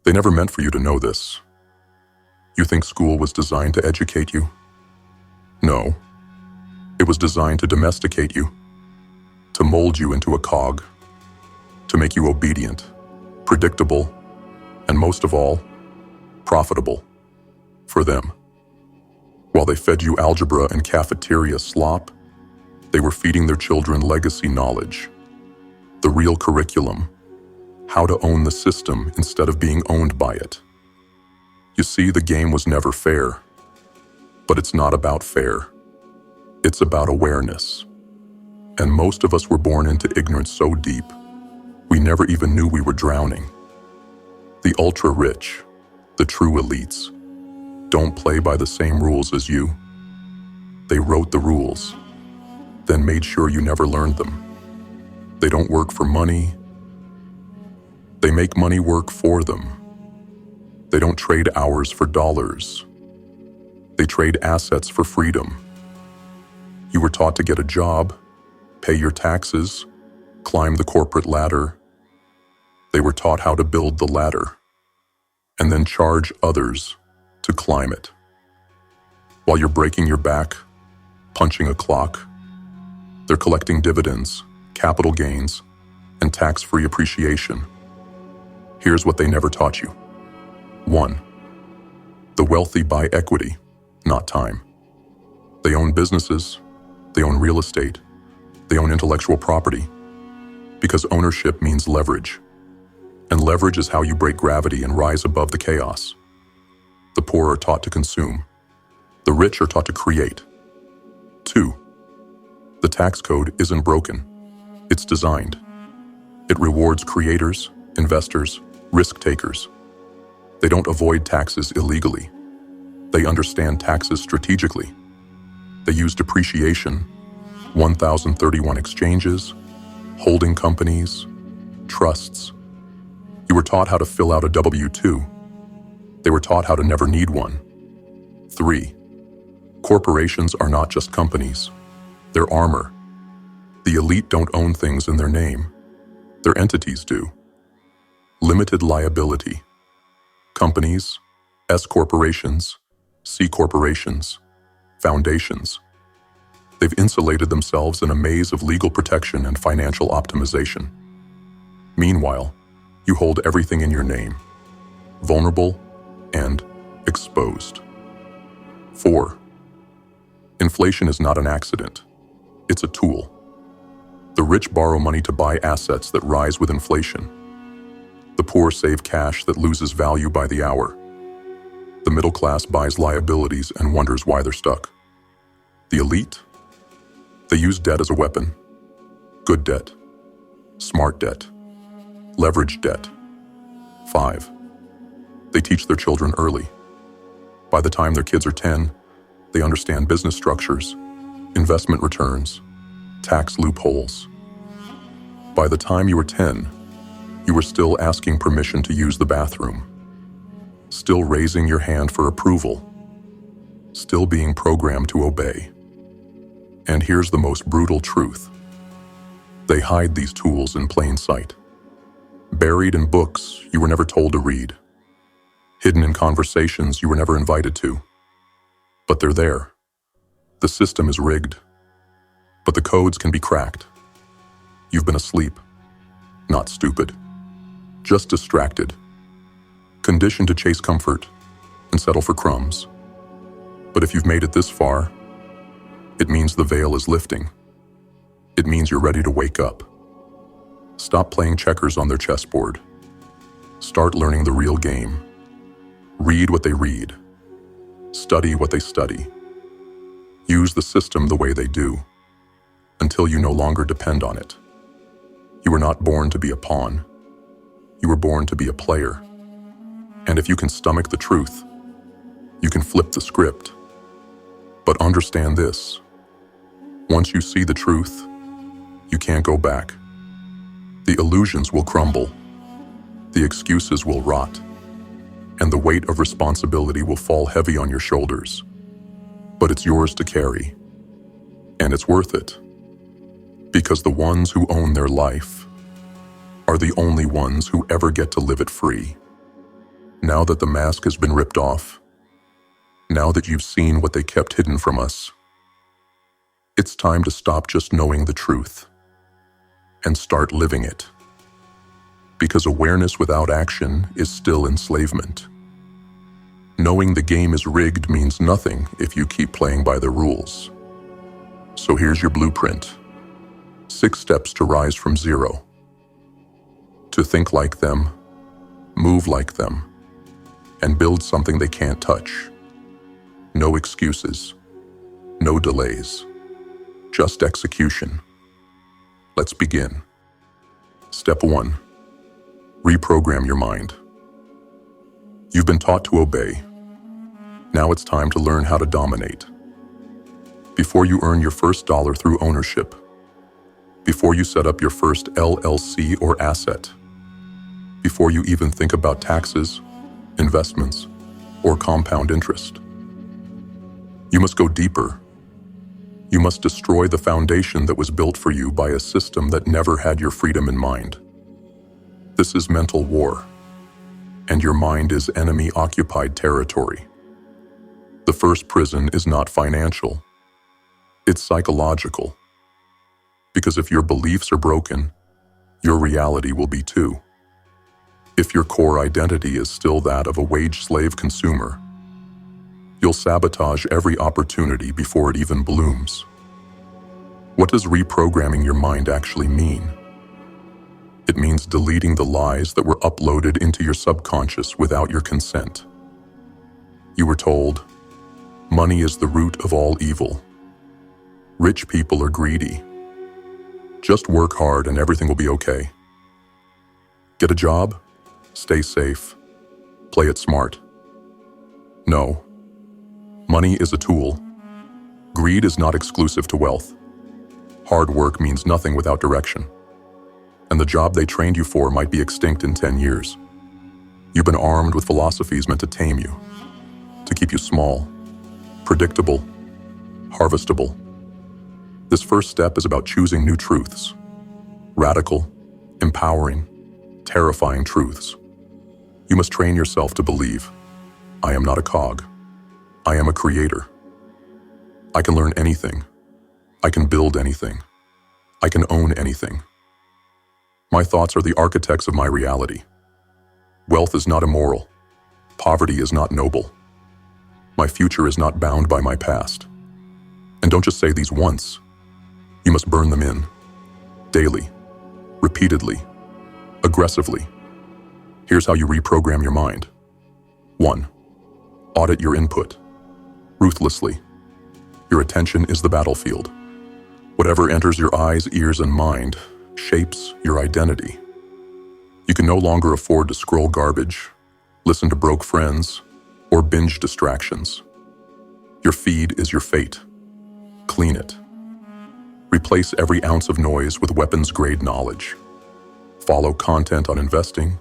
They never meant for you to know this. You think school was designed to educate you? No. It was designed to domesticate you, to mold you into a cog, to make you obedient, predictable, and most of all, profitable for them. While they fed you algebra and cafeteria slop, they were feeding their children legacy knowledge, the real curriculum, how to own the system instead of being owned by it. You see, the game was never fair, but it's not about fair. It's about awareness. And most of us were born into ignorance so deep, we never even knew we were drowning. The ultra-rich, the true elites, don't play by the same rules as you. They wrote the rules, then made sure you never learned them. They don't work for money. They make money work for them. They don't trade hours for dollars. They trade assets for freedom. You were taught to get a job, pay your taxes, climb the corporate ladder. They were taught how to build the ladder, and then charge others to climb it. While you're breaking your back, punching a clock, they're collecting dividends, capital gains, and tax-free appreciation. Here's what they never taught you. 1. The wealthy buy equity, not time. They own businesses, they own real estate, they own intellectual property, because ownership means leverage. And leverage is how you break gravity and rise above the chaos. The poor are taught to consume. The rich are taught to create. 2. The tax code isn't broken. It's designed. It rewards creators, investors, risk takers. They don't avoid taxes illegally. They understand taxes strategically. They use depreciation, 1031 exchanges, holding companies, trusts. You were taught how to fill out a W-2. They were taught how to never need one. 3. Corporations are not just companies. They're armor. The elite don't own things in their name. Their entities do. Limited liability. Companies, S corporations, C corporations, foundations. They've insulated themselves in a maze of legal protection and financial optimization. Meanwhile, you hold everything in your name, vulnerable and exposed. 4. Inflation is not an accident. It's a tool. The rich borrow money to buy assets that rise with inflation. The poor save cash that loses value by the hour. The middle class buys liabilities and wonders why they're stuck. The elite? They use debt as a weapon. Good debt. Smart debt. Leverage debt. 5. They teach their children early. By the time their kids are 10, they understand business structures, investment returns, tax loopholes. By the time you were 10, you were still asking permission to use the bathroom, still raising your hand for approval, still being programmed to obey. And here's the most brutal truth. They hide these tools in plain sight. Buried in books you were never told to read. Hidden in conversations you were never invited to. But they're there. The system is rigged. But the codes can be cracked. You've been asleep. Not stupid. Just distracted. Conditioned to chase comfort and settle for crumbs. But if you've made it this far, it means the veil is lifting. It means you're ready to wake up. Stop playing checkers on their chessboard. Start learning the real game. Read what they read. Study what they study. Use the system the way they do, until you no longer depend on it. You were not born to be a pawn. You were born to be a player. And if you can stomach the truth, you can flip the script. But understand this. Once you see the truth, you can't go back. The illusions will crumble. The excuses will rot. And the weight of responsibility will fall heavy on your shoulders. But it's yours to carry. And it's worth it. Because the ones who own their life are the only ones who ever get to live it free. Now that the mask has been ripped off, now that you've seen what they kept hidden from us, it's time to stop just knowing the truth and start living it. Because awareness without action is still enslavement. Knowing the game is rigged means nothing if you keep playing by the rules. So here's your blueprint. 6 steps to rise from zero. To think like them, move like them, and build something they can't touch. No excuses, no delays, just execution. Let's begin. Step 1. Reprogram your mind. You've been taught to obey. Now it's time to learn how to dominate. Before you earn your first dollar through ownership, before you set up your first LLC or asset, before you even think about taxes, investments, or compound interest, you must go deeper. You must destroy the foundation that was built for you by a system that never had your freedom in mind. This is mental war, and your mind is enemy-occupied territory. The first prison is not financial, it's psychological. Because if your beliefs are broken, your reality will be too. If your core identity is still that of a wage slave consumer, you'll sabotage every opportunity before it even blooms. What does reprogramming your mind actually mean? It means deleting the lies that were uploaded into your subconscious without your consent. You were told, money is the root of all evil. Rich people are greedy. Just work hard and everything will be okay. Get a job, stay safe, play it smart. No. Money is a tool. Greed is not exclusive to wealth. Hard work means nothing without direction. And the job they trained you for might be extinct in 10 years. You've been armed with philosophies meant to tame you, to keep you small, predictable, harvestable. This first step is about choosing new truths. Radical, empowering, terrifying truths. You must train yourself to believe, I am not a cog. I am a creator. I can learn anything. I can build anything. I can own anything. My thoughts are the architects of my reality. Wealth is not immoral. Poverty is not noble. My future is not bound by my past. And don't just say these once. You must burn them in. Daily. Repeatedly. Aggressively. Here's how you reprogram your mind. 1. Audit your input. Ruthlessly. Your attention is the battlefield. Whatever enters your eyes, ears, and mind shapes your identity. You can no longer afford to scroll garbage, listen to broke friends, or binge distractions. Your feed is your fate. Clean it. Replace every ounce of noise with weapons-grade knowledge. Follow content on investing,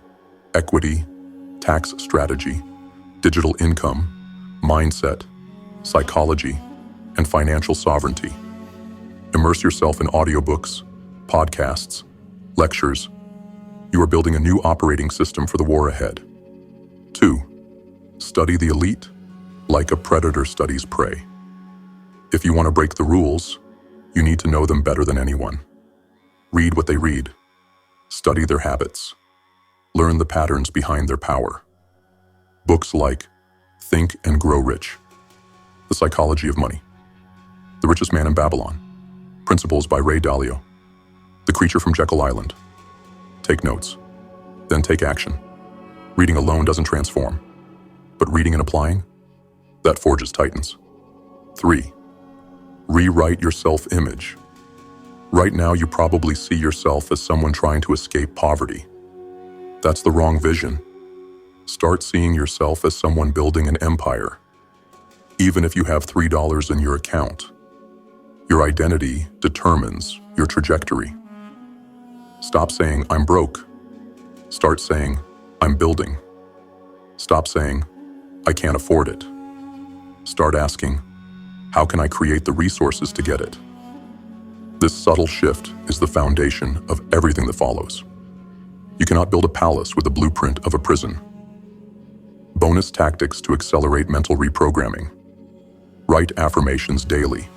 equity, tax strategy, digital income, mindset, psychology, and financial sovereignty. Immerse yourself in audiobooks, podcasts, lectures. You are building a new operating system for the war ahead. 2. Study the elite like a predator studies prey. If you want to break the rules, you need to know them better than anyone. Read what they read. Study their habits. Learn the patterns behind their power. Books like Think and Grow Rich, The Psychology of Money, The Richest Man in Babylon, Principles by Ray Dalio, The Creature from Jekyll Island. Take notes, then take action. Reading alone doesn't transform, but reading and applying, that forges titans. 3. Rewrite your self-image. Right now, you probably see yourself as someone trying to escape poverty. That's the wrong vision. Start seeing yourself as someone building an empire. Even if you have $3 in your account, your identity determines your trajectory. Stop saying, I'm broke. Start saying, I'm building. Stop saying, I can't afford it. Start asking, how can I create the resources to get it? This subtle shift is the foundation of everything that follows. You cannot build a palace with the blueprint of a prison. Bonus tactics to accelerate mental reprogramming. Write affirmations daily.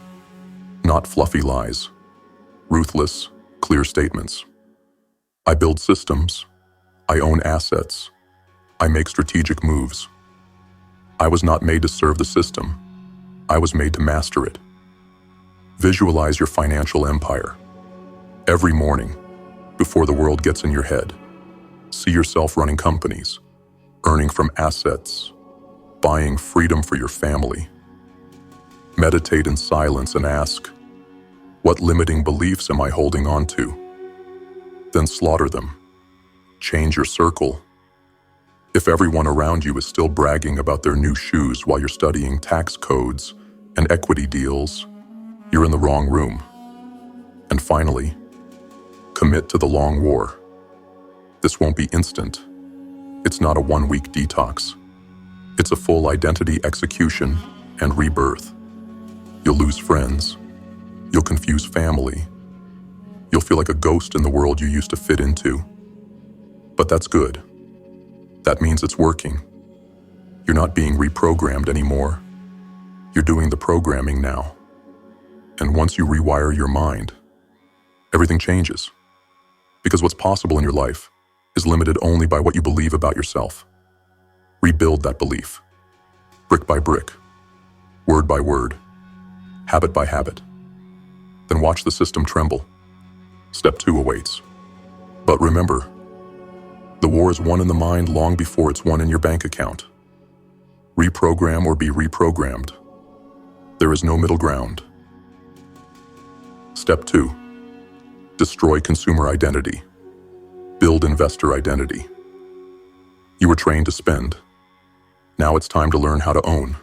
Not fluffy lies. Ruthless, clear statements. I build systems. I own assets. I make strategic moves. I was not made to serve the system. I was made to master it. Visualize your financial empire. Every morning, before the world gets in your head, see yourself running companies, earning from assets, buying freedom for your family. Meditate in silence and ask, what limiting beliefs am I holding on to? Then slaughter them. Change your circle. If everyone around you is still bragging about their new shoes while you're studying tax codes and equity deals, you're in the wrong room. And finally, commit to the long war. This won't be instant. It's not a one-week detox. It's a full identity execution and rebirth. You'll lose friends. You'll confuse family. You'll feel like a ghost in the world you used to fit into. But that's good. That means it's working. You're not being reprogrammed anymore. You're doing the programming now. And once you rewire your mind, everything changes. Because what's possible in your life is limited only by what you believe about yourself. Rebuild that belief. Brick by brick. Word by word. Habit by habit. Then watch the system tremble. Step 2 awaits. But remember, the war is won in the mind long before it's won in your bank account. Reprogram or be reprogrammed. There is no middle ground. Step 2. Destroy consumer identity. Build investor identity. You were trained to spend. Now it's time to learn how to own.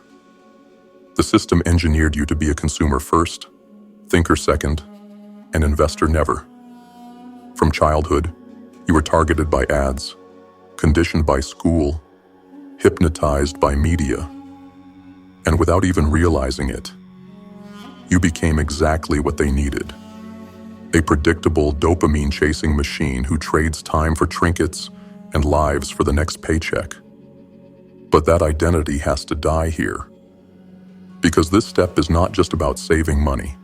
The system engineered you to be a consumer first, thinker second, and investor never. From childhood, you were targeted by ads, conditioned by school, hypnotized by media, and without even realizing it, you became exactly what they needed. A predictable dopamine-chasing machine who trades time for trinkets and lives for the next paycheck. But that identity has to die here. Because this step is not just about saving money.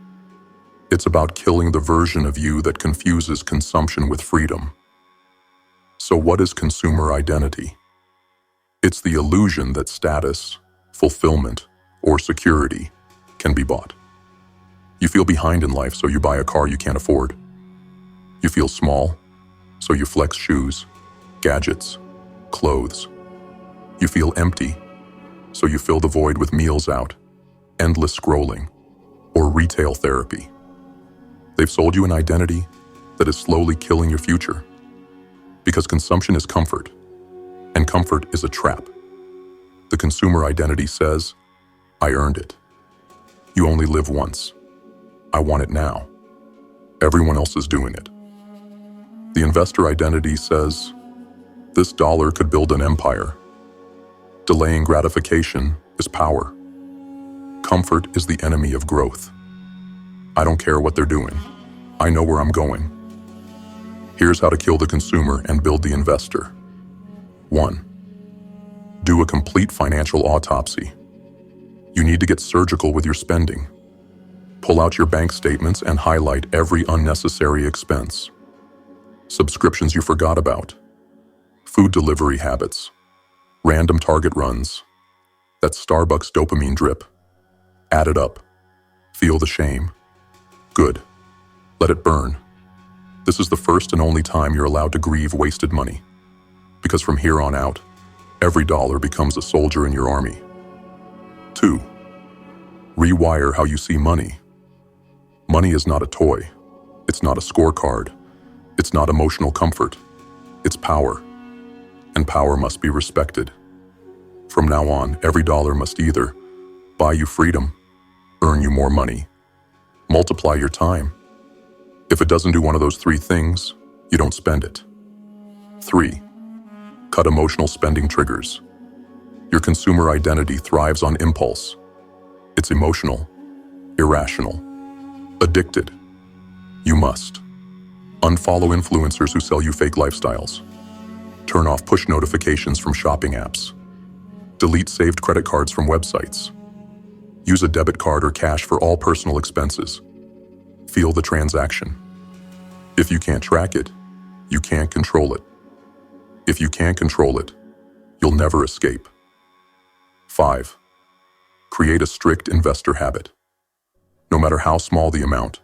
It's about killing the version of you that confuses consumption with freedom. So what is consumer identity? It's the illusion that status, fulfillment, or security can be bought. You feel behind in life, so you buy a car you can't afford. You feel small, so you flex shoes, gadgets, clothes. You feel empty, so you fill the void with meals out, endless scrolling, or retail therapy. They've sold you an identity that is slowly killing your future. Because consumption is comfort, and comfort is a trap. The consumer identity says, I earned it. You only live once. I want it now. Everyone else is doing it. The investor identity says, this dollar could build an empire. Delaying gratification is power. Comfort is the enemy of growth. I don't care what they're doing. I know where I'm going. Here's how to kill the consumer and build the investor. 1. Do a complete financial autopsy. You need to get surgical with your spending. Pull out your bank statements and highlight every unnecessary expense. Subscriptions you forgot about. Food delivery habits. Random Target runs. That Starbucks dopamine drip. Add it up. Feel the shame. Good. Let it burn. This is the first and only time you're allowed to grieve wasted money. Because from here on out, every dollar becomes a soldier in your army. 2. Rewire how you see money. Money is not a toy. It's not a scorecard. It's not emotional comfort. It's power. And power must be respected. From now on, every dollar must either buy you freedom, earn you more money, multiply your time. If it doesn't do one of those 3 things, you don't spend it. 3. Cut emotional spending triggers. Your consumer identity thrives on impulse. It's emotional, irrational, addicted. You must unfollow influencers who sell you fake lifestyles. Turn off push notifications from shopping apps. Delete saved credit cards from websites. Use a debit card or cash for all personal expenses. Feel the transaction. If you can't track it, you can't control it. If you can't control it, you'll never escape. 5. Create a strict investor habit. No matter how small the amount,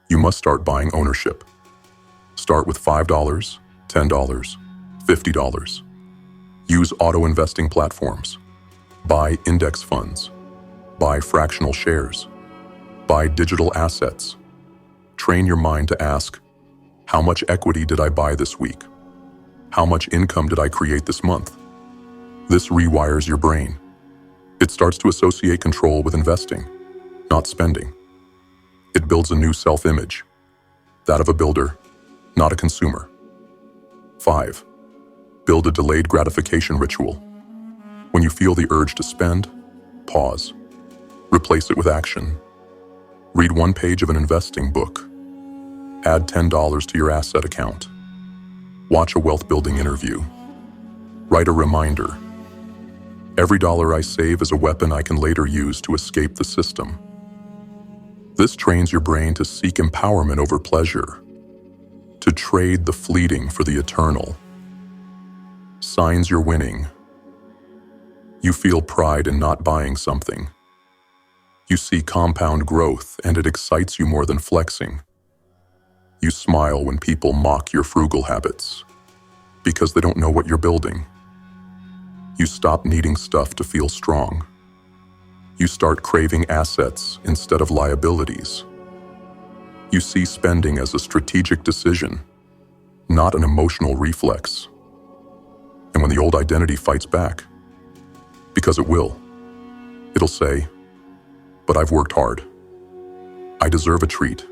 you must start buying ownership. Start with $5, $10, $50. Use auto-investing platforms. Buy index funds. Buy fractional shares. Buy digital assets. Train your mind to ask, how much equity did I buy this week? How much income did I create this month? This rewires your brain. It starts to associate control with investing, not spending. It builds a new self-image, that of a builder, not a consumer. 5. Build a delayed gratification ritual. When you feel the urge to spend, pause. Replace it with action. Read one page of an investing book. Add $10 to your asset account. Watch a wealth-building interview. Write a reminder. Every dollar I save is a weapon I can later use to escape the system. This trains your brain to seek empowerment over pleasure, to trade the fleeting for the eternal. Signs you're winning. You feel pride in not buying something. You see compound growth and it excites you more than flexing. You smile when people mock your frugal habits because they don't know what you're building. You stop needing stuff to feel strong. You start craving assets instead of liabilities. You see spending as a strategic decision, not an emotional reflex. And when the old identity fights back, because it will, it'll say, but I've worked hard. I deserve a treat.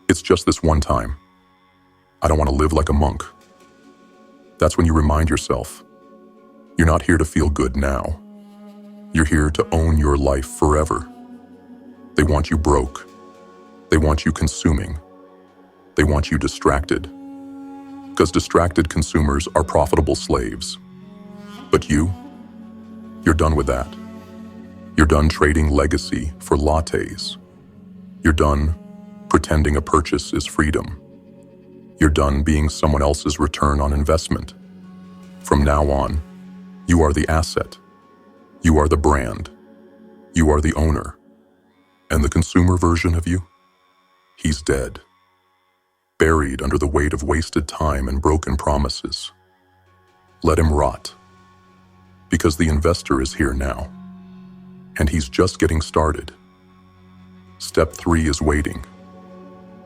It's just this one time. I don't want to live like a monk. That's when you remind yourself, you're not here to feel good now. You're here to own your life forever. They want you broke. They want you consuming. They want you distracted. Because distracted consumers are profitable slaves. But you're done with that. You're done trading legacy for lattes. You're done pretending a purchase is freedom. You're done being someone else's return on investment. From now on, you are the asset. You are the brand. You are the owner. And the consumer version of you? He's dead. Buried under the weight of wasted time and broken promises. Let him rot. Because the investor is here now. And he's just getting started. Step 3 is waiting.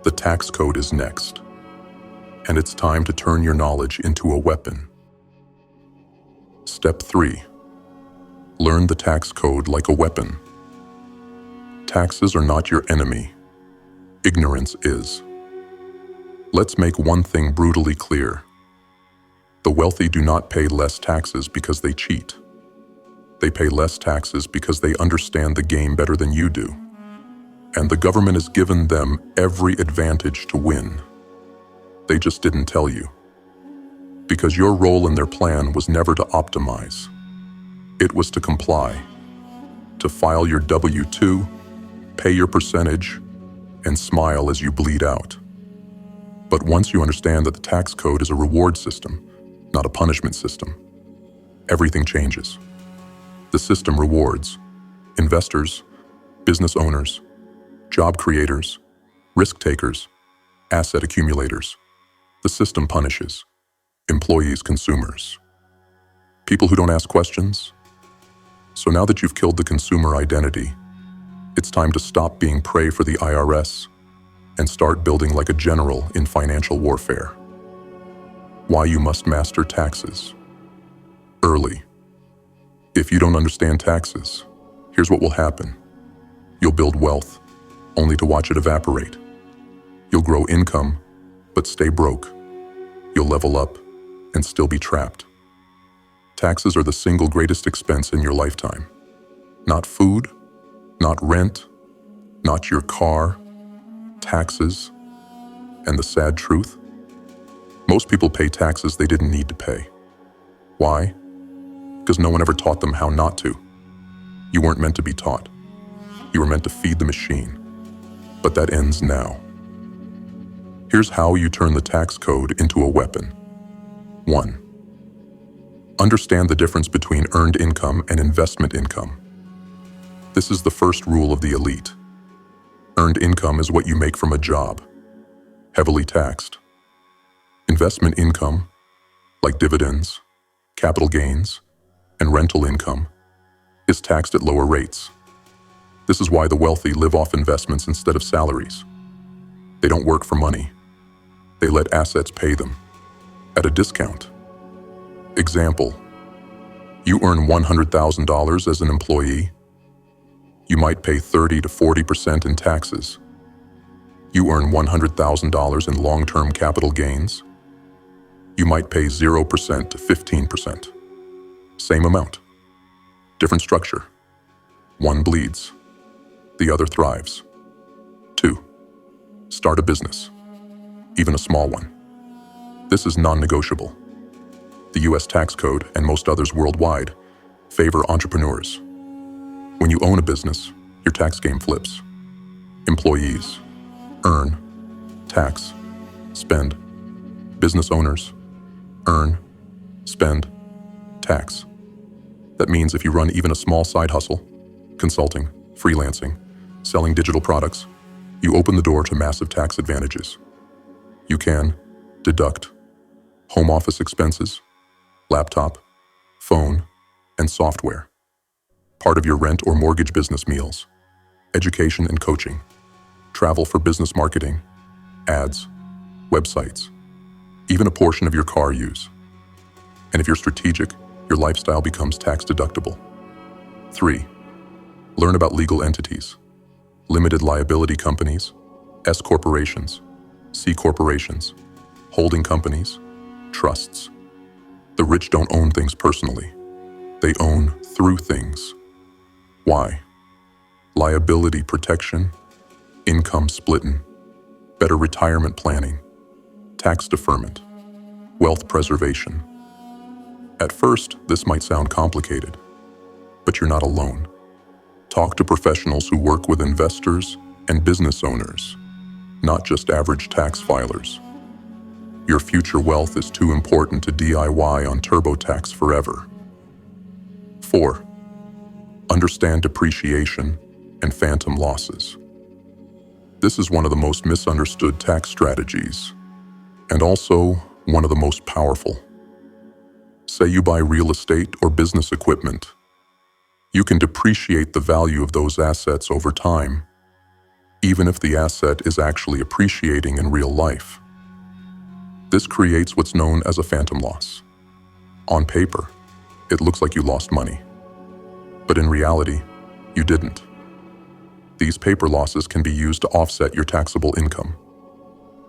The tax code is next. And it's time to turn your knowledge into a weapon. Step 3. Learn the tax code like a weapon. Taxes are not your enemy. Ignorance is. Let's make one thing brutally clear. The wealthy do not pay less taxes because they cheat. They pay less taxes because they understand the game better than you do. And the government has given them every advantage to win. They just didn't tell you. Because your role in their plan was never to optimize. It was to comply, to file your W-2, pay your percentage, and smile as you bleed out. But once you understand that the tax code is a reward system, not a punishment system, everything changes. The system rewards investors, business owners, job creators, risk takers, asset accumulators. The system punishes employees, consumers, people who don't ask questions. So now that you've killed the consumer identity, it's time to stop being prey for the IRS and start building like a general in financial warfare. Why you must master taxes. Early. If you don't understand taxes, here's what will happen. You'll build wealth, only to watch it evaporate. You'll grow income, but stay broke. You'll level up and still be trapped. Taxes are the single greatest expense in your lifetime. Not food, not rent, not your car, taxes. And the sad truth? Most people pay taxes they didn't need to pay. Why? because no one ever taught them how not to. You weren't meant to be taught. You were meant to feed the machine. But that ends now. Here's how you turn the tax code into a weapon. 1. Understand the difference between earned income and investment income. This is the first rule of the elite. Earned income is what you make from a job, heavily taxed. Investment income, like dividends, capital gains, and rental income, is taxed at lower rates. This is why the wealthy live off investments instead of salaries. They don't work for money. They let assets pay them, at a discount. Example, you earn $100,000 as an employee. You might pay 30 to 40% in taxes. You earn $100,000 in long-term capital gains. You might pay 0% to 15%. Same amount. Different structure. One bleeds. The other thrives. 2. Start a business, even a small one. This is non-negotiable. The US tax code and most others worldwide favor entrepreneurs. When you own a business, your tax game flips. Employees earn, tax, spend. Business owners earn, spend, tax. That means if you run even a small side hustle, consulting, freelancing, selling digital products, you open the door to massive tax advantages. You can deduct home office expenses, laptop, phone, and software, part of your rent or mortgage business meals, education and coaching, travel for business marketing, ads, websites, even a portion of your car use. And if you're strategic, your lifestyle becomes tax deductible. 3. Learn about legal entities, limited liability companies, S corporations, C corporations, holding companies, trusts. The rich don't own things personally. They own through things. Why? Liability protection, income splitting, better retirement planning, tax deferment, wealth preservation. At first, this might sound complicated, but you're not alone. Talk to professionals who work with investors and business owners, not just average tax filers. Your future wealth is too important to DIY on TurboTax forever. 4. Understand depreciation and phantom losses. This is one of the most misunderstood tax strategies, and also one of the most powerful. Say you buy real estate or business equipment. You can depreciate the value of those assets over time, even if the asset is actually appreciating in real life. This creates what's known as a phantom loss. On paper, it looks like you lost money, but in reality, you didn't. These paper losses can be used to offset your taxable income,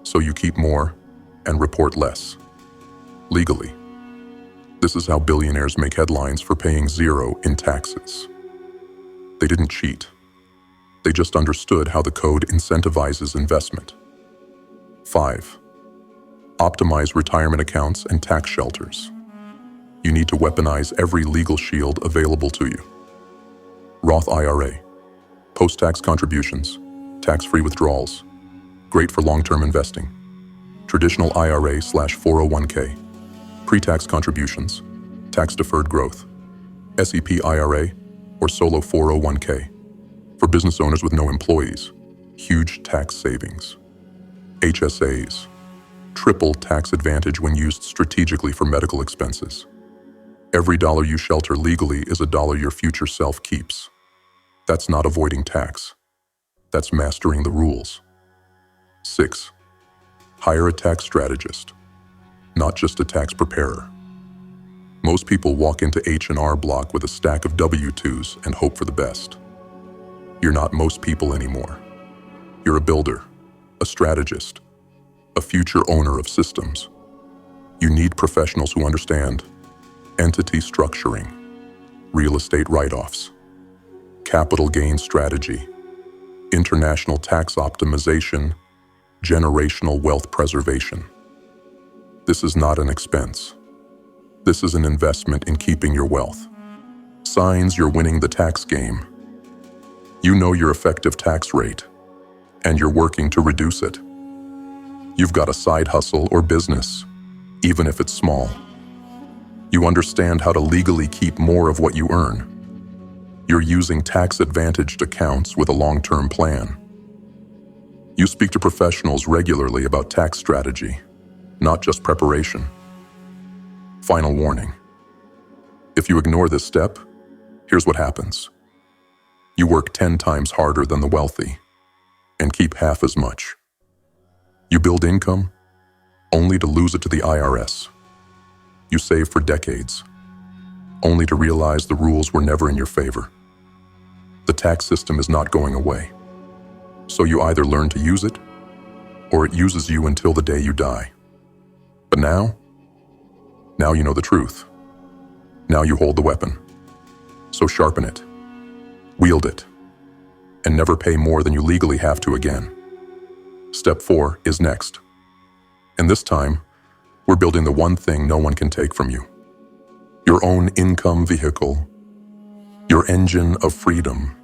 so you keep more and report less. Legally, this is how billionaires make headlines for paying 0 in taxes. They didn't cheat. They just understood how the code incentivizes investment. 5. Optimize retirement accounts and tax shelters. You need to weaponize every legal shield available to you. Roth IRA, post-tax contributions, tax-free withdrawals, great for long-term investing. Traditional IRA/401k, pre-tax contributions, tax-deferred growth. SEP IRA or solo 401k, for business owners with no employees, huge tax savings. HSAs, triple tax advantage when used strategically for medical expenses. Every dollar you shelter legally is a dollar your future self keeps. That's not avoiding tax. That's mastering the rules. 6. Hire a tax strategist, not just a tax preparer. Most people walk into H&R Block with a stack of W-2s and hope for the best. You're not most people anymore. You're a builder, a strategist, a future owner of systems. You need professionals who understand entity structuring, real estate write-offs, capital gain strategy, international tax optimization, generational wealth preservation. This is not an expense. This is an investment in keeping your wealth. Signs you're winning the tax game. You know your effective tax rate, and you're working to reduce it. You've got a side hustle or business, even if it's small. You understand how to legally keep more of what you earn. You're using tax-advantaged accounts with a long-term plan. You speak to professionals regularly about tax strategy, not just preparation. Final warning. If you ignore this step, here's what happens. You work 10 times harder than the wealthy and keep half as much. You build income only to lose it to the IRS. You save for decades, only to realize the rules were never in your favor. The tax system is not going away. So you either learn to use it, or it uses you until the day you die. But now you know the truth. Now you hold the weapon. So sharpen it, wield it, and never pay more than you legally have to again. Step 4 is next. And this time, we're building the one thing no one can take from you. Your own income vehicle, your engine of freedom,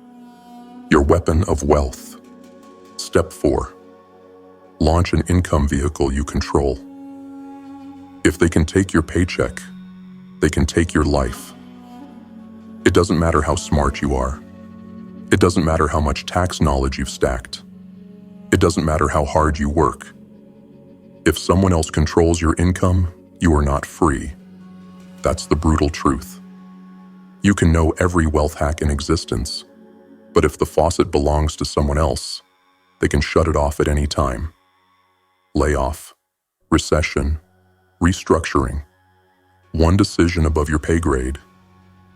your weapon of wealth. Step 4. Launch an income vehicle you control. If they can take your paycheck, they can take your life. It doesn't matter how smart you are. It doesn't matter how much tax knowledge you've stacked. It doesn't matter how hard you work. If someone else controls your income, you are not free. That's the brutal truth. You can know every wealth hack in existence, but if the faucet belongs to someone else, they can shut it off at any time. Layoff, recession, restructuring. One decision above your pay grade,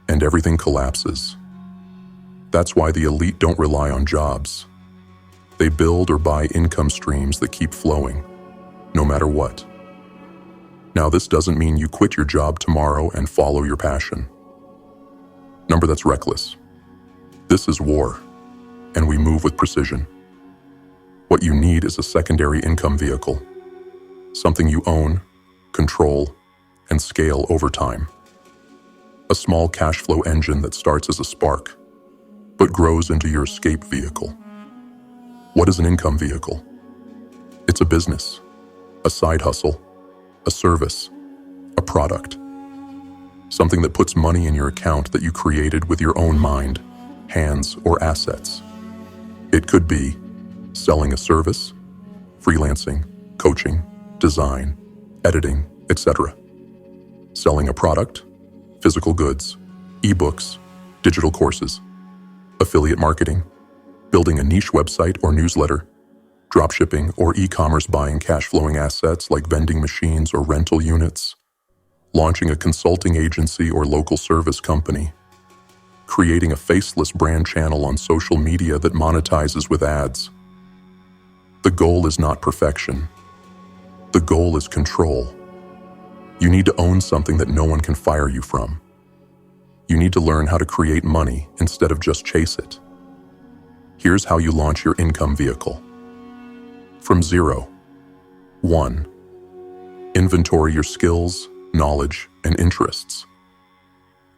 and everything collapses. That's why the elite don't rely on jobs. They build or buy income streams that keep flowing, no matter what. Now, this doesn't mean you quit your job tomorrow and follow your passion. Number that's reckless. This is war, and we move with precision. What you need is a secondary income vehicle, something you own, control, and scale over time. A small cash flow engine that starts as a spark, but grows into your escape vehicle. What is an income vehicle? It's a business, a side hustle, a service, a product. Something that puts money in your account that you created with your own mind, hands, or assets. It could be selling a service, freelancing, coaching, design, editing, etc. Selling a product, physical goods, ebooks, digital courses, affiliate marketing, building a niche website or newsletter, dropshipping or e-commerce, buying cash-flowing assets like vending machines or rental units, launching a consulting agency or local service company, creating a faceless brand channel on social media that monetizes with ads. The goal is not perfection. The goal is control. You need to own something that no one can fire you from. You need to learn how to create money instead of just chase it. Here's how you launch your income vehicle. From 0. 1. Inventory your skills, knowledge, and interests.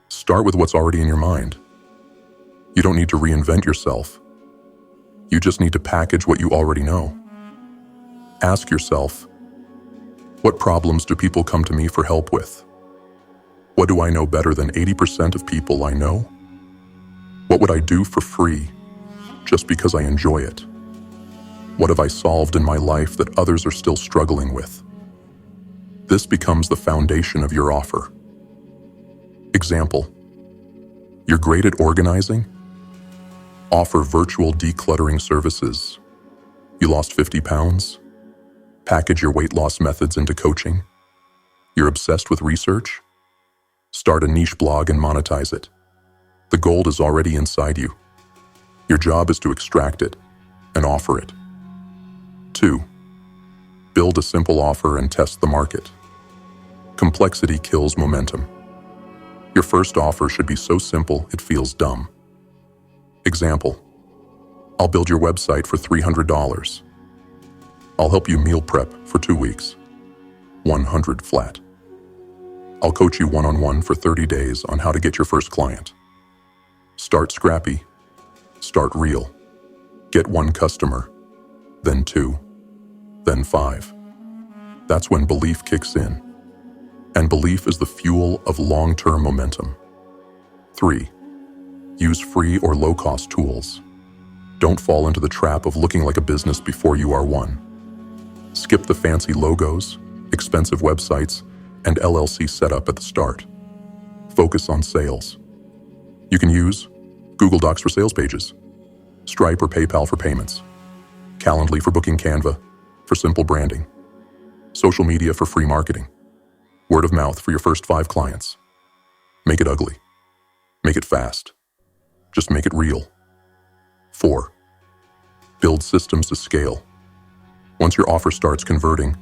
Start with what's already in your mind. You don't need to reinvent yourself. You just need to package what you already know. Ask yourself, what problems do people come to me for help with? What do I know better than 80% of people I know? What would I do for free just because I enjoy it? What have I solved in my life that others are still struggling with? This becomes the foundation of your offer. Example: you're great at organizing? Offer virtual decluttering services. You lost 50 pounds? Package your weight loss methods into coaching. You're obsessed with research? Start a niche blog and monetize it. The gold is already inside you. Your job is to extract it and offer it. 2. Build a simple offer and test the market. Complexity kills momentum. Your first offer should be so simple it feels dumb. Example: I'll build your website for $300. I'll help you meal prep for 2 weeks. 100 flat. I'll coach you one-on-one for 30 days on how to get your first client. Start scrappy. Start real. Get 1 customer, then 2, then 5. That's when belief kicks in. And belief is the fuel of long-term momentum. 3. Use free or low-cost tools. Don't fall into the trap of looking like a business before you are one. Skip the fancy logos, expensive websites, and LLC setup at the start. Focus on sales. You can use Google Docs for sales pages, Stripe or PayPal for payments, Calendly for booking, Canva for simple branding, social media for free marketing, word of mouth for your first 5 clients. Make it ugly. Make it fast. Just make it real. 4. Build systems to scale. Once your offer starts converting,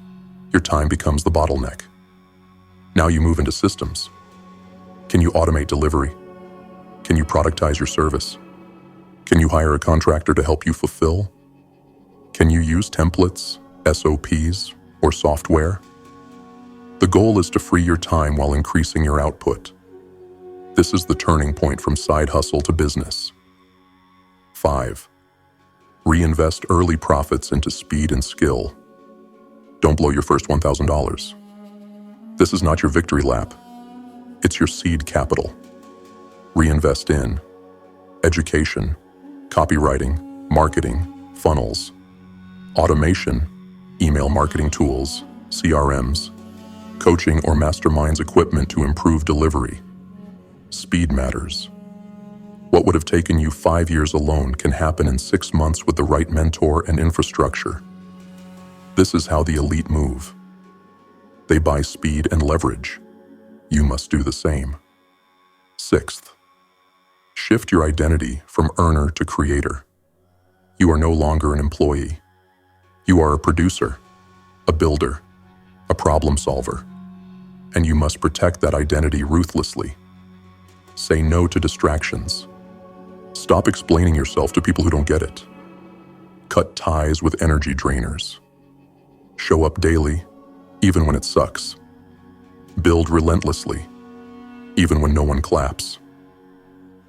your time becomes the bottleneck. Now you move into systems. Can you automate delivery? Can you productize your service? Can you hire a contractor to help you fulfill? Can you use templates, SOPs, or software? The goal is to free your time while increasing your output. This is the turning point from side hustle to business. 5. Reinvest early profits into speed and skill. Don't blow your first $1,000. This is not your victory lap. It's your seed capital. Reinvest in education, copywriting, marketing, funnels, automation, email marketing tools, CRMs, coaching or masterminds equipment to improve delivery. Speed matters. What would have taken you 5 years alone can happen in 6 months with the right mentor and infrastructure. This is how the elite move. They buy speed and leverage. You must do the same. 6th, shift your identity from earner to creator. You are no longer an employee. You are a producer, a builder, a problem solver, and you must protect that identity ruthlessly. Say no to distractions. Stop explaining yourself to people who don't get it. Cut ties with energy drainers. Show up daily, even when it sucks. Build relentlessly, even when no one claps.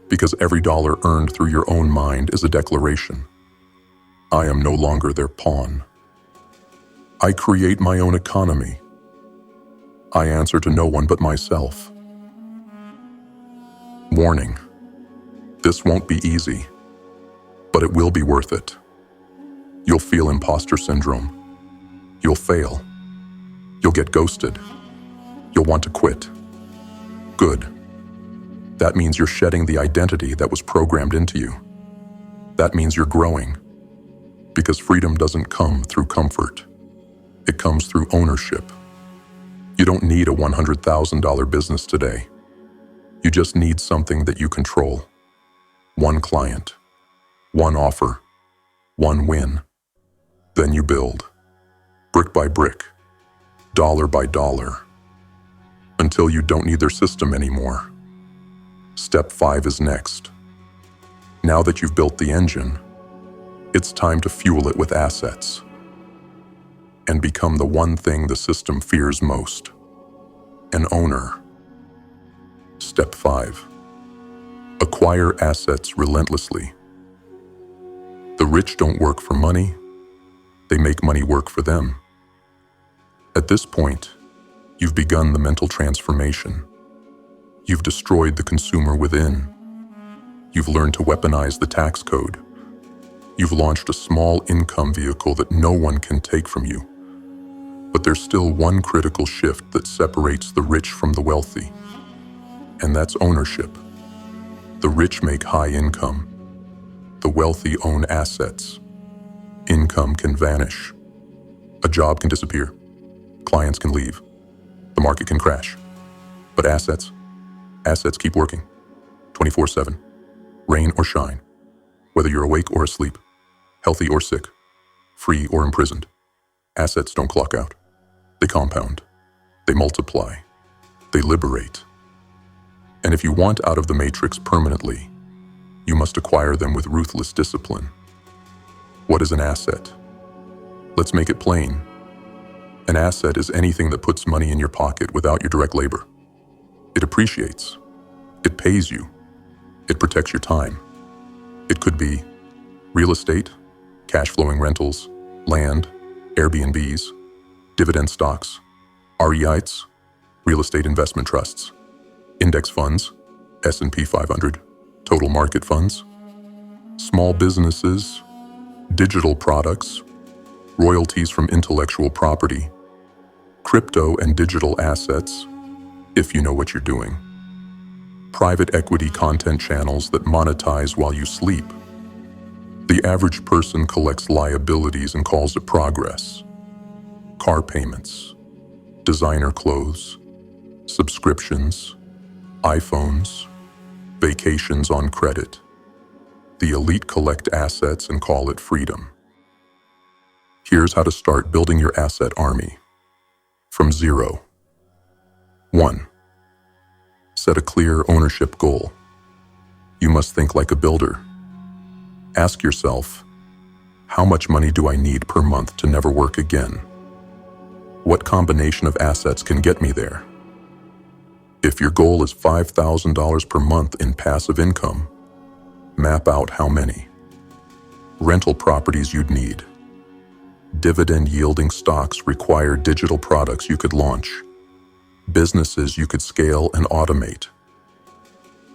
Because every dollar earned through your own mind is a declaration. I am no longer their pawn. I create my own economy. I answer to no one but myself. Warning. This won't be easy, but it will be worth it. You'll feel imposter syndrome. You'll fail. You'll get ghosted. You'll want to quit. Good. That means you're shedding the identity that was programmed into you. That means you're growing. Because freedom doesn't come through comfort. It comes through ownership. You don't need a $100,000 business today. You just need something that you control. 1 client, 1 offer, 1 win. Then you build, brick by brick, dollar by dollar, until you don't need their system anymore. Step 5 is next. Now that you've built the engine, it's time to fuel it with assets and become the one thing the system fears most, an owner. Step 5. Acquire assets relentlessly. The rich don't work for money, they make money work for them. At this point, you've begun the mental transformation. You've destroyed the consumer within. You've learned to weaponize the tax code. You've launched a small income vehicle that no one can take from you. But there's still one critical shift that separates the rich from the wealthy, and that's ownership. The rich make high income. The wealthy own assets. Income can vanish. A job can disappear. Clients can leave. The market can crash. But assets keep working. 24/7. Rain or shine. Whether you're awake or asleep. Healthy or sick. Free or imprisoned. Assets don't clock out. They compound. They multiply. They liberate. And if you want out of the matrix permanently, you must acquire them with ruthless discipline. What is an asset? Let's make it plain. An asset is anything that puts money in your pocket without your direct labor. It appreciates. It pays you. It protects your time. It could be real estate, cash-flowing rentals, land, Airbnbs, dividend stocks, REITs, real estate investment trusts, index funds, S&P 500, total market funds, small businesses, digital products, royalties from intellectual property, crypto and digital assets, if you know what you're doing, private equity content channels that monetize while you sleep. The average person collects liabilities and calls it progress. Car payments, designer clothes, subscriptions, iPhones, vacations on credit. The elite collect assets and call it freedom. Here's how to start building your asset army. From zero. 1. Set a clear ownership goal. You must think like a builder. Ask yourself, how much money do I need per month to never work again? What combination of assets can get me there? If your goal is $5,000 per month in passive income, map out how many. Rental properties you'd need. Dividend-yielding stocks require digital products you could launch. Businesses you could scale and automate.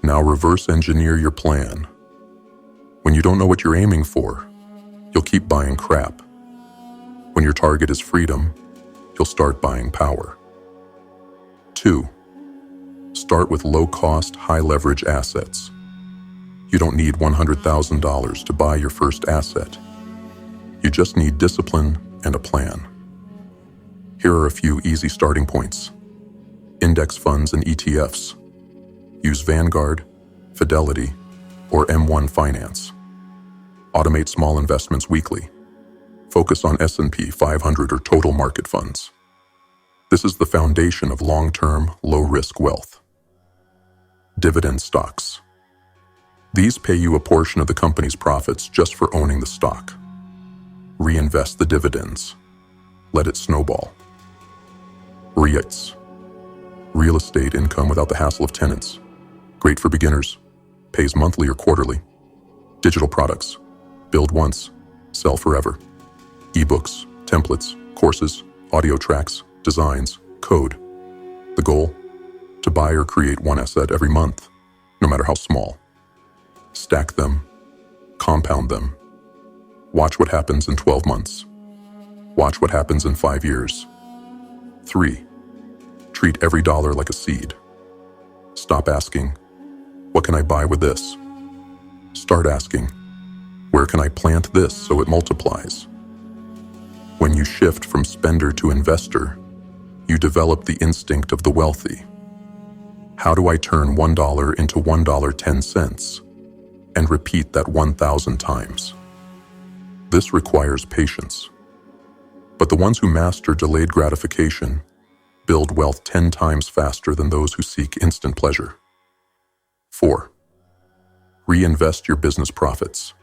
Now reverse engineer your plan. When you don't know what you're aiming for, you'll keep buying crap. When your target is freedom, you'll start buying power. 2. Start with low-cost, high-leverage assets. You don't need $100,000 to buy your first asset. You just need discipline and a plan. Here are a few easy starting points. Index funds and ETFs. Use Vanguard, Fidelity, or M1 Finance. Automate small investments weekly. Focus on S&P 500 or total market funds. This is the foundation of long-term, low-risk wealth. Dividend stocks. These pay you a portion of the company's profits just for owning the stock. Reinvest the dividends. Let it snowball. REITs. Real estate income without the hassle of tenants. Great for beginners. Pays monthly or quarterly. Digital products. Build once, sell forever. Ebooks, templates, courses, audio tracks, designs, code. The goal? To buy or create one asset every month, no matter how small. Stack them. Compound them. Watch what happens in 12 months. Watch what happens in 5 years. 3. Treat every dollar like a seed. Stop asking, what can I buy with this? Start asking, where can I plant this so it multiplies? When you shift from spender to investor, you develop the instinct of the wealthy. How do I turn $1 into $1.10 and repeat that 1,000 times? This requires patience. But the ones who master delayed gratification build wealth 10 times faster than those who seek instant pleasure. 4. Reinvest your business profits.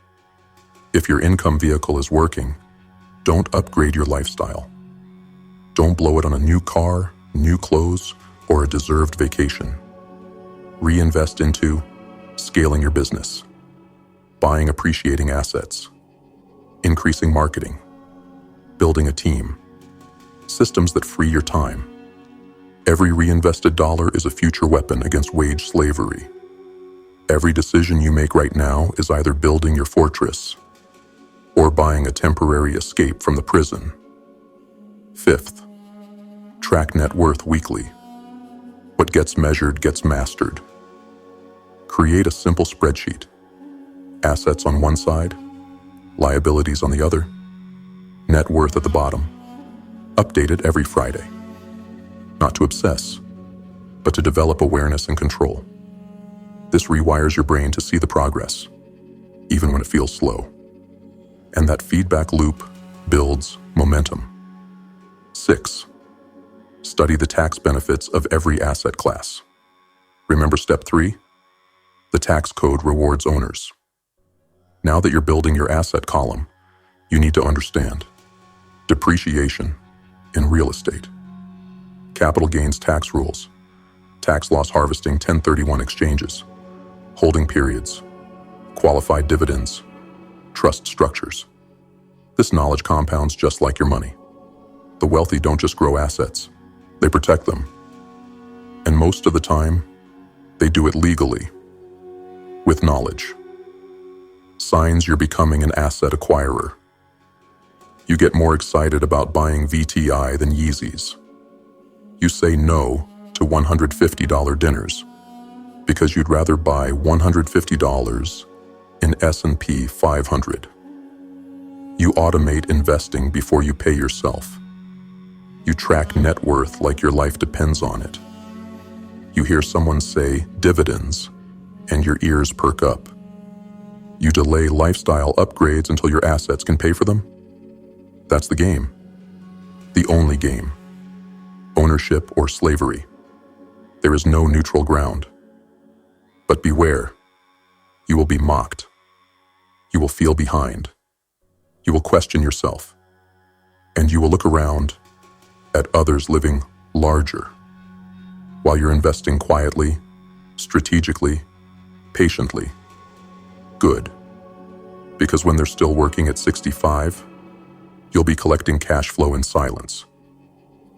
If your income vehicle is working, don't upgrade your lifestyle. Don't blow it on a new car, new clothes, or a deserved vacation. Reinvest into scaling your business, buying appreciating assets, increasing marketing, building a team, systems that free your time. Every reinvested dollar is a future weapon against wage slavery. Every decision you make right now is either building your fortress or buying a temporary escape from the prison. 5th, track net worth weekly. What gets measured gets mastered. Create a simple spreadsheet. Assets on one side, liabilities on the other, net worth at the bottom. Update it every Friday. Not to obsess, but to develop awareness and control. This rewires your brain to see the progress, even when it feels slow. And that feedback loop builds momentum. 6. Study the tax benefits of every asset class. Remember step 3? The tax code rewards owners. Now that you're building your asset column, you need to understand depreciation in real estate, capital gains tax rules, tax loss harvesting 1031 exchanges, holding periods, qualified dividends, trust structures. This knowledge compounds just like your money. The wealthy don't just grow assets, they protect them. And most of the time, they do it legally, with knowledge. Signs you're becoming an asset acquirer. You get more excited about buying VTI than Yeezys. You say no to $150 dinners because you'd rather buy $150 in S&P 500. You automate investing before you pay yourself. You track net worth like your life depends on it. You hear someone say dividends, and your ears perk up. You delay lifestyle upgrades until your assets can pay for them. That's the game. The only game. Ownership or slavery. There is no neutral ground. But beware. You will be mocked. You will feel behind. You will question yourself. And you will look around at others living larger while you're investing quietly, strategically, patiently. Good. Because when they're still working at 65, you'll be collecting cash flow in silence.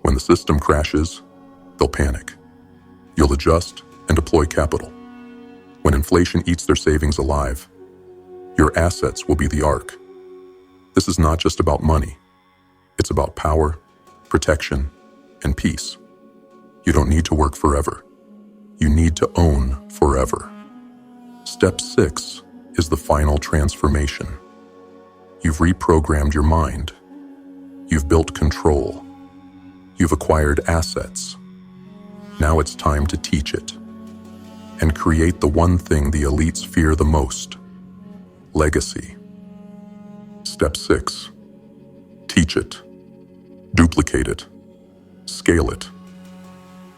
When the system crashes, they'll panic. You'll adjust and deploy capital. When inflation eats their savings alive, your assets will be the ark. This is not just about money. It's about power, protection, and peace. You don't need to work forever. You need to own forever. Step 6 is the final transformation. You've reprogrammed your mind. You've built control. You've acquired assets. Now it's time to teach it and create the one thing the elites fear the most: legacy. Step 6. Teach it. Duplicate it. Scale it.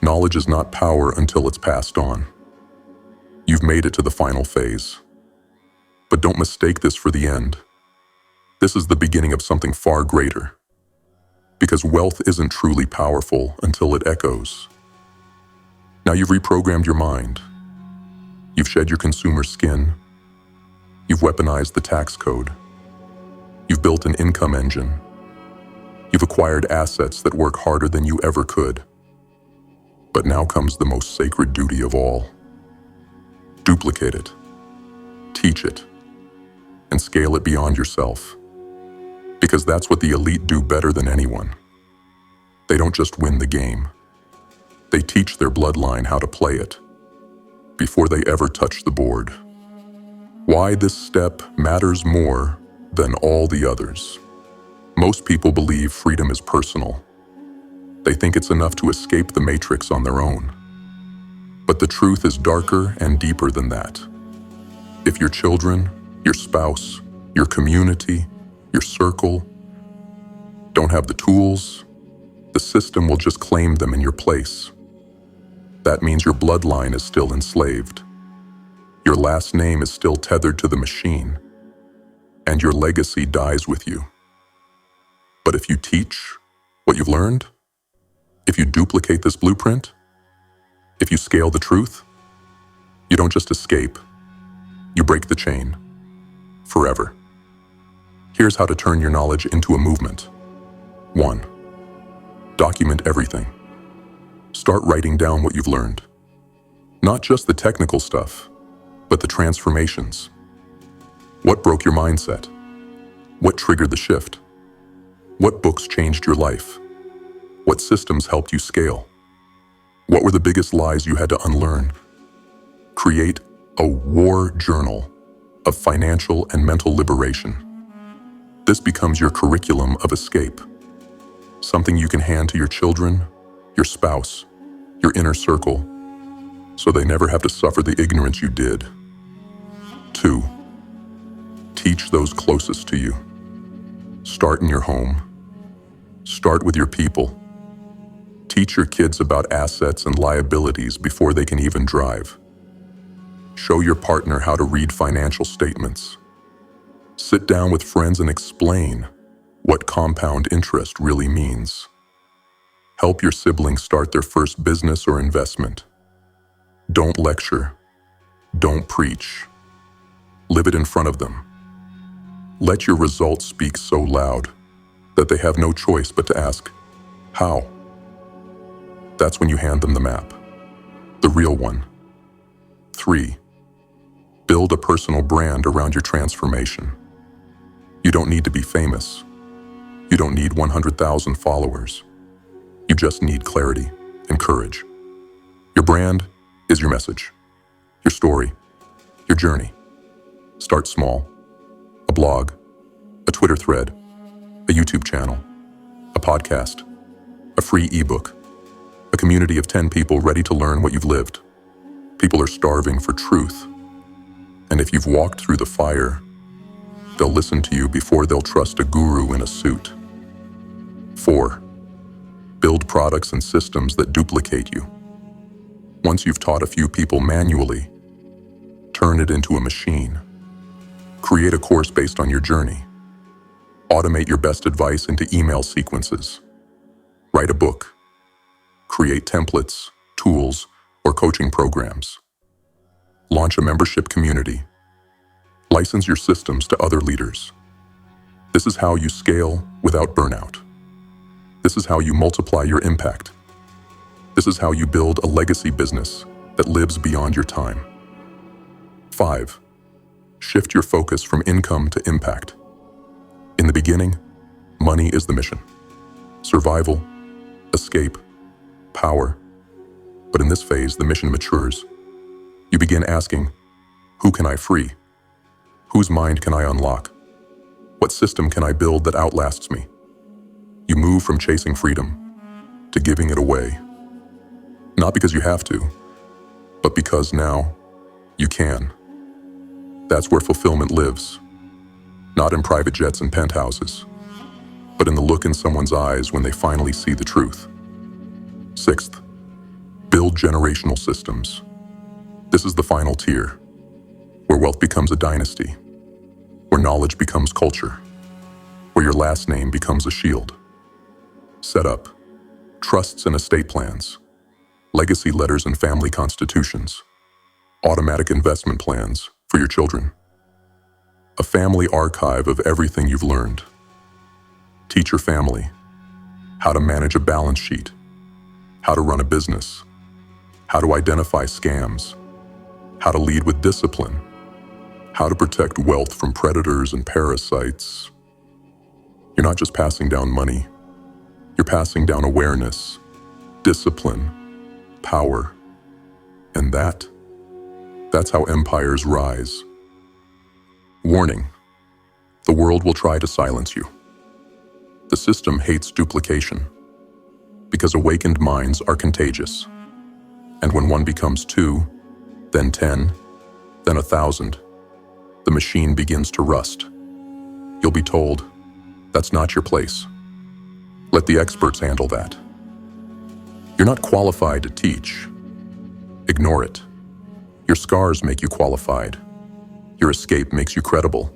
Knowledge is not power until it's passed on. You've made it to the final phase. But don't mistake this for the end. This is the beginning of something far greater. Because wealth isn't truly powerful until it echoes. Now you've reprogrammed your mind. You've shed your consumer skin. You've weaponized the tax code. You've built an income engine. You've acquired assets that work harder than you ever could. But now comes the most sacred duty of all. Duplicate it. Teach it. And scale it beyond yourself. Because that's what the elite do better than anyone. They don't just win the game. They teach their bloodline how to play it before they ever touch the board. Why this step matters more than all the others. Most people believe freedom is personal. They think it's enough to escape the matrix on their own. But the truth is darker and deeper than that. If your children, your spouse, your community, your circle don't have the tools, the system will just claim them in your place. That means your bloodline is still enslaved. Your last name is still tethered to the machine, and your legacy dies with you. But if you teach what you've learned, if you duplicate this blueprint, if you scale the truth, you don't just escape, you break the chain, forever. Here's how to turn your knowledge into a movement. 1. Document everything. Start writing down what you've learned. Not just the technical stuff, but the transformations. What broke your mindset? What triggered the shift? What books changed your life? What systems helped you scale? What were the biggest lies you had to unlearn? Create a war journal of financial and mental liberation. This becomes your curriculum of escape, something you can hand to your children, your spouse, your inner circle, so they never have to suffer the ignorance you did. 2. Teach those closest to you. Start in your home. Start with your people. Teach your kids about assets and liabilities before they can even drive. Show your partner how to read financial statements. Sit down with friends and explain what compound interest really means. Help your siblings start their first business or investment. Don't lecture. Don't preach. Live it in front of them. Let your results speak so loud that they have no choice but to ask, how? That's when you hand them the map, the real one. 3. Build a personal brand around your transformation. You don't need to be famous. You don't need 100,000 followers. You just need clarity and courage. Your brand is your message, your story, your journey. Start small. A blog, a Twitter thread, a YouTube channel, a podcast, a free ebook, a community of 10 people ready to learn what you've lived. People are starving for truth. And if you've walked through the fire, they'll listen to you before they'll trust a guru in a suit. 4. Build products and systems that duplicate you. Once you've taught a few people manually, turn it into a machine. Create a course based on your journey. Automate your best advice into email sequences. Write a book. Create templates, tools, or coaching programs. Launch a membership community. License your systems to other leaders. This is how you scale without burnout. This is how you multiply your impact. This is how you build a legacy business that lives beyond your time. 5. Shift your focus from income to impact. In the beginning, money is the mission. Survival, escape, power. But in this phase, the mission matures. You begin asking, who can I free? Whose mind can I unlock? What system can I build that outlasts me? You move from chasing freedom to giving it away. Not because you have to, but because now you can. That's where fulfillment lives. Not in private jets and penthouses, but in the look in someone's eyes when they finally see the truth. 6th, build generational systems. This is the final tier, where wealth becomes a dynasty, where knowledge becomes culture, where your last name becomes a shield. Set up trusts and estate plans, legacy letters and family constitutions, automatic investment plans for your children, a family archive of everything you've learned. Teach your family how to manage a balance sheet, how to run a business, how to identify scams, how to lead with discipline, how to protect wealth from predators and parasites. You're not just passing down money, you're passing down awareness, discipline, power, and that's how empires rise. Warning, the world will try to silence you. The system hates duplication because awakened minds are contagious. And when one becomes 2, then 10, then 1,000, the machine begins to rust. You'll be told, that's not your place. Let the experts handle that. You're not qualified to teach. Ignore it. Your scars make you qualified. Your escape makes you credible.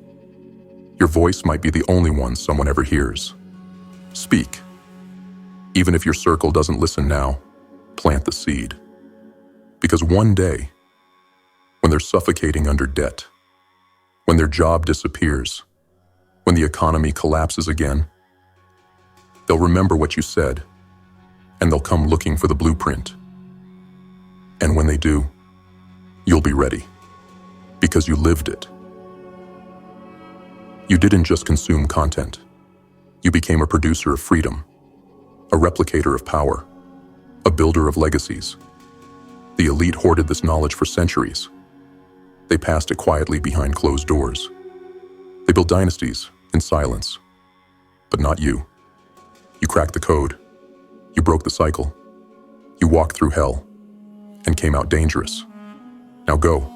Your voice might be the only one someone ever hears. Speak. Even if your circle doesn't listen now, plant the seed. Because one day, when they're suffocating under debt, when their job disappears, when the economy collapses again, they'll remember what you said, and they'll come looking for the blueprint. And when they do, you'll be ready, because you lived it. You didn't just consume content. You became a producer of freedom, a replicator of power, a builder of legacies. The elite hoarded this knowledge for centuries. They passed it quietly behind closed doors. They built dynasties in silence. But not you. You cracked the code. You broke the cycle. You walked through hell and came out dangerous. Now go,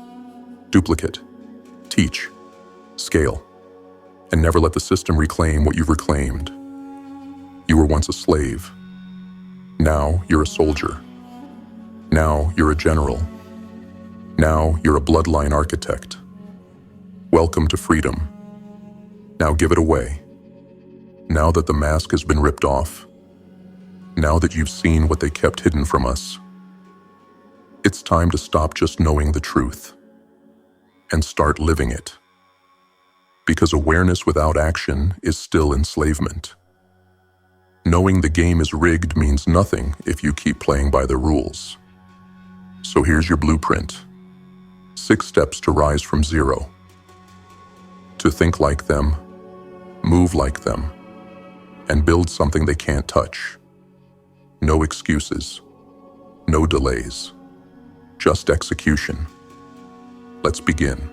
duplicate, teach, scale, and never let the system reclaim what you've reclaimed. You were once a slave. Now you're a soldier. Now you're a general. Now you're a bloodline architect. Welcome to freedom. Now give it away. Now that the mask has been ripped off, now that you've seen what they kept hidden from us, It's time to stop just knowing the truth and start living it. Because awareness without action is still enslavement. Knowing the game is rigged means nothing if you keep playing by the rules. So here's your blueprint. 6 steps to rise from zero. To think like them, move like them, and build something they can't touch. No excuses, no delays, just execution. Let's begin.